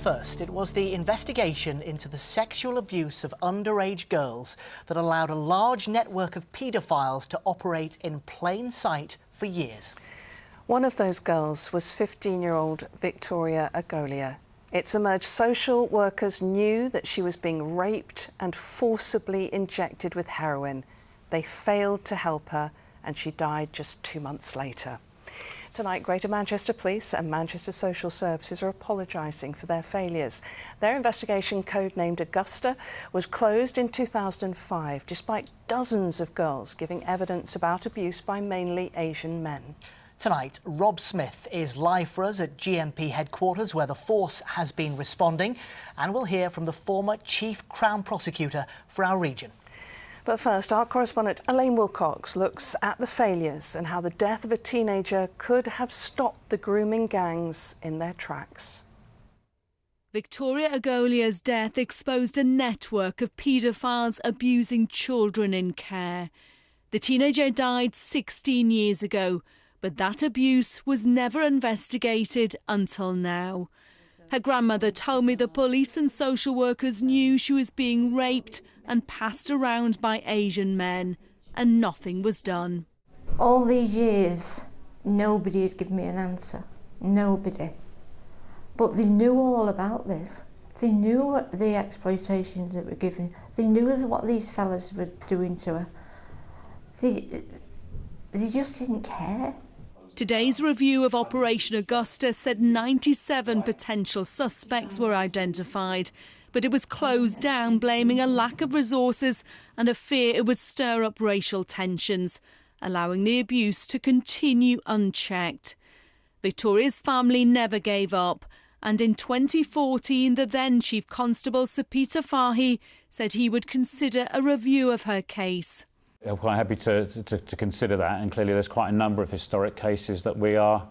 First, it was the investigation into the sexual abuse of underage girls that allowed a large network of paedophiles to operate in plain sight for years. One of those girls was 15-year-old Victoria Agolia. It's emerged social workers knew that she was being raped and forcibly injected with heroin. They failed to help her and she died just 2 months later. Tonight, Greater Manchester Police and Manchester Social Services are apologising for their failures. Their investigation, codenamed Augusta, was closed in 2005, despite dozens of girls giving evidence about abuse by mainly Asian men. Tonight, Rob Smith is live for us at GMP headquarters, where the force has been responding, and we'll hear from the former Chief Crown Prosecutor for our region. But first, our correspondent Elaine Wilcox looks at the failures and how the death of a teenager could have stopped the grooming gangs in their tracks. Victoria Agolia's death exposed a network of paedophiles abusing children in care. The teenager died 16 years ago, but that abuse was never investigated until now. Her grandmother told me the police and social workers knew she was being raped and passed around by Asian men, and nothing was done. All these years, nobody had given me an answer. Nobody. But they knew all about this. They knew the exploitations that were given. They knew what these fellas were doing to her. They just didn't care. Today's review of Operation Augusta said 97 potential suspects were identified, but it was closed down, blaming a lack of resources and a fear it would stir up racial tensions, allowing the abuse to continue unchecked. Victoria's family never gave up, and in 2014 the then Chief Constable Sir Peter Fahy said he would consider a review of her case. I'm quite happy to consider that, and clearly there's quite a number of historic cases that we are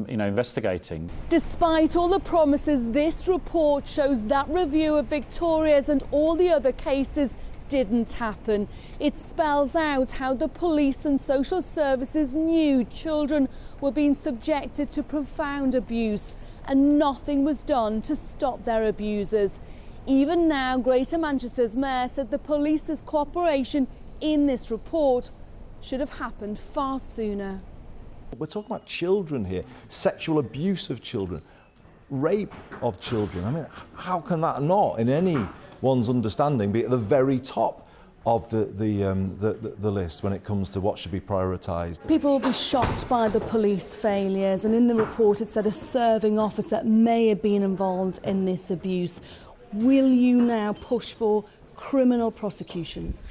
investigating. Despite all the promises, this report shows that review of Victoria's and all the other cases didn't happen. It spells out how the police and social services knew children were being subjected to profound abuse, and nothing was done to stop their abusers. Even now, Greater Manchester's Mayor said the police's cooperation in this report should have happened far sooner. We're talking about children here, sexual abuse of children, rape of children. I mean, how can that not, in anyone's understanding, be at the very top of the list when it comes to what should be prioritised? People will be shocked by the police failures, and in the report it said a serving officer may have been involved in this abuse. Will you now push for criminal prosecutions?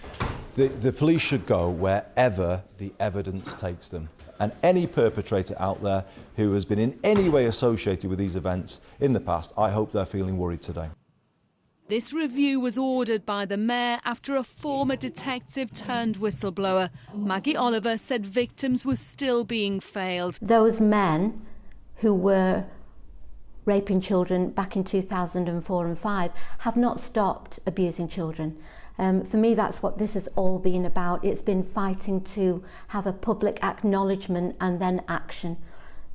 The police should go wherever the evidence takes them. And any perpetrator out there who has been in any way associated with these events in the past, I hope they're feeling worried today. This review was ordered by the Mayor after a former detective turned whistleblower, Maggie Oliver, said victims were still being failed. Those men who were raping children back in 2004 and 5 have not stopped abusing children. For me, that's what this has all been about. It's been fighting to have a public acknowledgement and then action.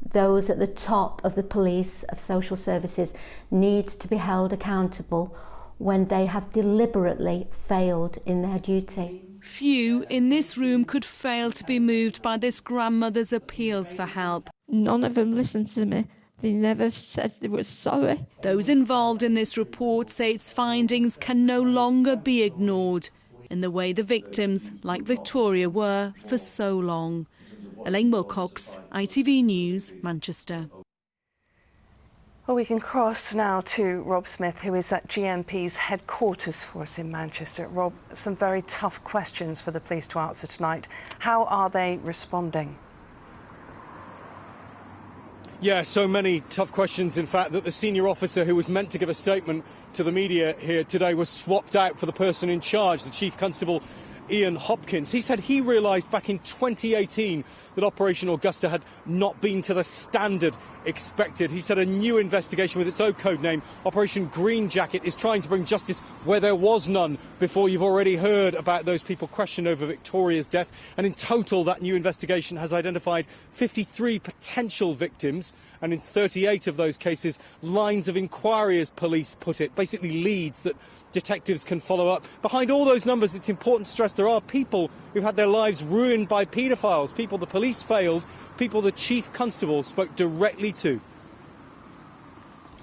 Those at the top of the police, of social services, need to be held accountable when they have deliberately failed in their duty. Few in this room could fail to be moved by this grandmother's appeals for help. None of them listened to me. They never said they were sorry. Those involved in this report say its findings can no longer be ignored in the way the victims, like Victoria, were for so long. Elaine Wilcox, ITV News, Manchester. Well, we can cross now to Rob Smith, who is at GMP's headquarters for us in Manchester. Rob, some very tough questions for the police to answer tonight. How are they responding? Yeah, so many tough questions, in fact, that the senior officer who was meant to give a statement to the media here today was swapped out for the person in charge, the Chief Constable Ian Hopkins. He said he realised back in 2018 that Operation Augusta had not been to the standard expected. He said a new investigation with its own code name, Operation Green Jacket, is trying to bring justice where there was none before. You've already heard about those people questioned over Victoria's death. And in total, that new investigation has identified 53 potential victims. And in 38 of those cases, lines of inquiry, as police put it, basically leads that detectives can follow up. Behind all those numbers, it's important to stress there are people who've had their lives ruined by paedophiles, people the police failed, people the chief constable spoke directly to.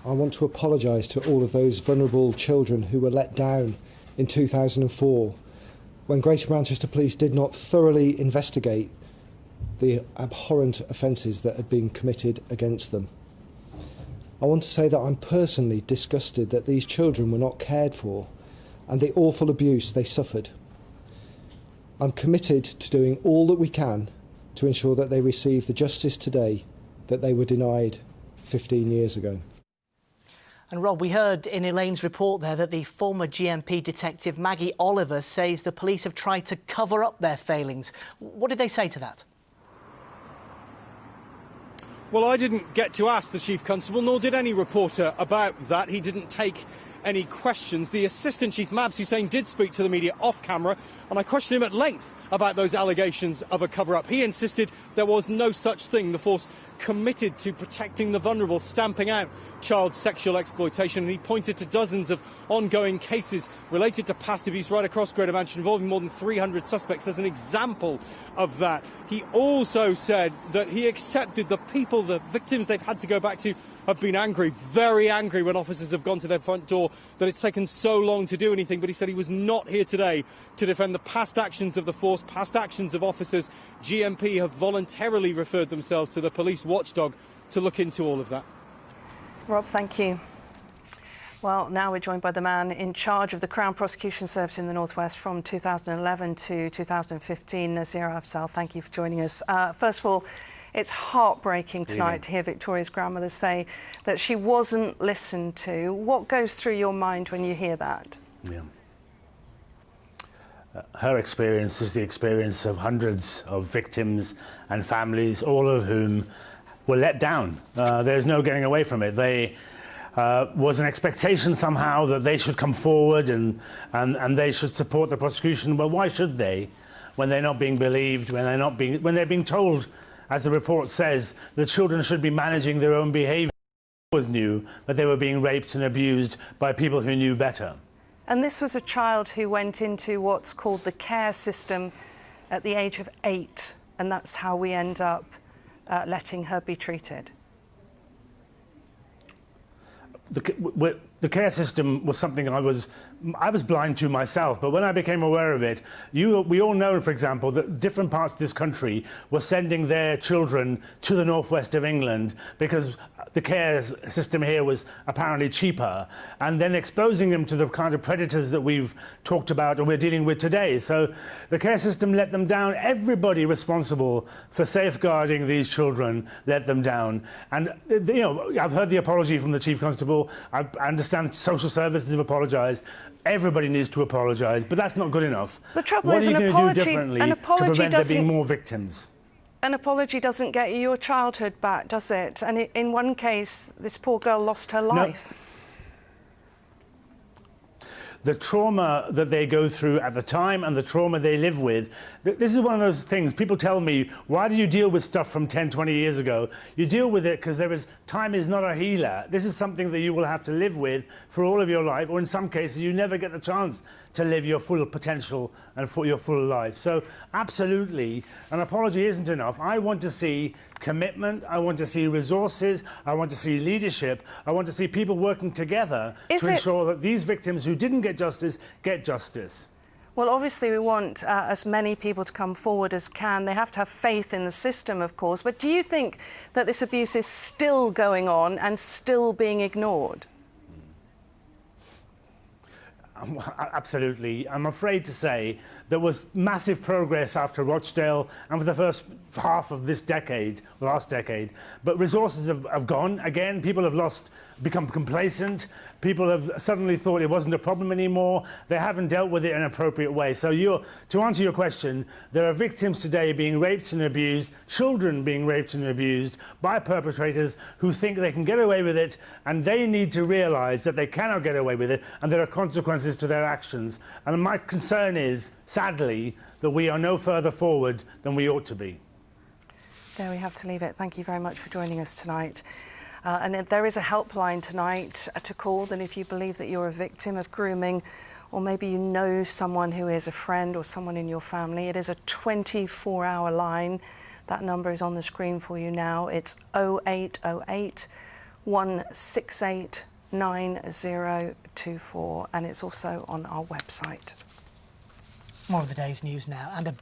I want to apologise to all of those vulnerable children who were let down in 2004 when Greater Manchester Police did not thoroughly investigate the abhorrent offences that had been committed against them. I want to say that I'm personally disgusted that these children were not cared for and the awful abuse they suffered. I'm committed to doing all that we can to ensure that they receive the justice today that they were denied 15 years ago. And Rob, we heard in Elaine's report there that the former GMP detective Maggie Oliver says the police have tried to cover up their failings. What did they say to that? Well, I didn't get to ask the Chief Constable, nor did any reporter about that. He didn't take any questions. The Assistant Chief Mabs Hussain did speak to the media off camera, and I questioned him at length about those allegations of a cover-up. He insisted there was no such thing. The force committed to protecting the vulnerable, stamping out child sexual exploitation, and he pointed to dozens of ongoing cases related to past abuse right across Greater Manchester involving more than 300 suspects as an example of that. He also said that he accepted the people, the victims they've had to go back to, have been angry, very angry when officers have gone to their front door, that it's taken so long to do anything. But he said he was not here today to defend the past actions of the force, past actions of officers. GMP have voluntarily referred themselves to the police watchdog to look into all of that. Rob, thank you. Well, now we're joined by the man in charge of the Crown Prosecution Service in the North West from 2011 to 2015, Nazir Afzal. Thank you for joining us. First of all, it's heartbreaking tonight to hear Victoria's grandmother say that she wasn't listened to. What goes through your mind when you hear that? Yeah. Her experience is the experience of hundreds of victims and families, all of whom were let down. There's no getting away from it. They was an expectation somehow that they should come forward and they should support the prosecution. Well, why should they, when they're not being believed, when they're being told, as the report says, the children should be managing their own behaviour? Was knew that they were being raped and abused by people who knew better. And this was a child who went into what's called the care system at the age of 8, and that's how we end up letting her be treated. The care system was something I was blind to myself, but when I became aware of it, we all know, for example, that different parts of this country were sending their children to the northwest of England because the care system here was apparently cheaper, and then exposing them to the kind of predators that we've talked about and we're dealing with today. So the care system let them down. Everybody responsible for safeguarding these children let them down. And you know, I've heard the apology from the Chief Constable. I understand social services have apologised. Everybody needs to apologise, but that's not good enough. The trouble is, an apology, to prevent there being more victims? An apology doesn't get you your childhood back, does it? And in one case, this poor girl lost her life. No. The trauma that they go through at the time and the trauma they live with, this is one of those things. People tell me, why do you deal with stuff from 10, 20 years ago? You deal with it because time is not a healer. This is something that you will have to live with for all of your life, or in some cases, you never get the chance to live your full potential and for your full life. So absolutely, an apology isn't enough. I want to see commitment, I want to see resources, I want to see leadership, I want to see people working together to ensure that these victims who didn't get justice get justice. Well, obviously we want as many people to come forward as can. They have to have faith in the system, of course. But do you think that this abuse is still going on and still being ignored? Absolutely. I'm afraid to say there was massive progress after Rochdale and for the first half of this decade, last decade, but resources have gone. Again, people have become complacent. People have suddenly thought it wasn't a problem anymore. They haven't dealt with it in an appropriate way. So to answer your question, there are victims today being raped and abused, children being raped and abused by perpetrators who think they can get away with it, and they need to realise that they cannot get away with it and there are consequences to their actions. And my concern is, sadly, that we are no further forward than we ought to be. There we have to leave it. Thank you very much for joining us tonight. And there is a helpline tonight to call that if you believe that you're a victim of grooming, or maybe you know someone who is a friend or someone in your family. It is a 24-hour line. That number is on the screen for you now. It's 0808 168 9024, and it's also on our website. More of the day's news now, and a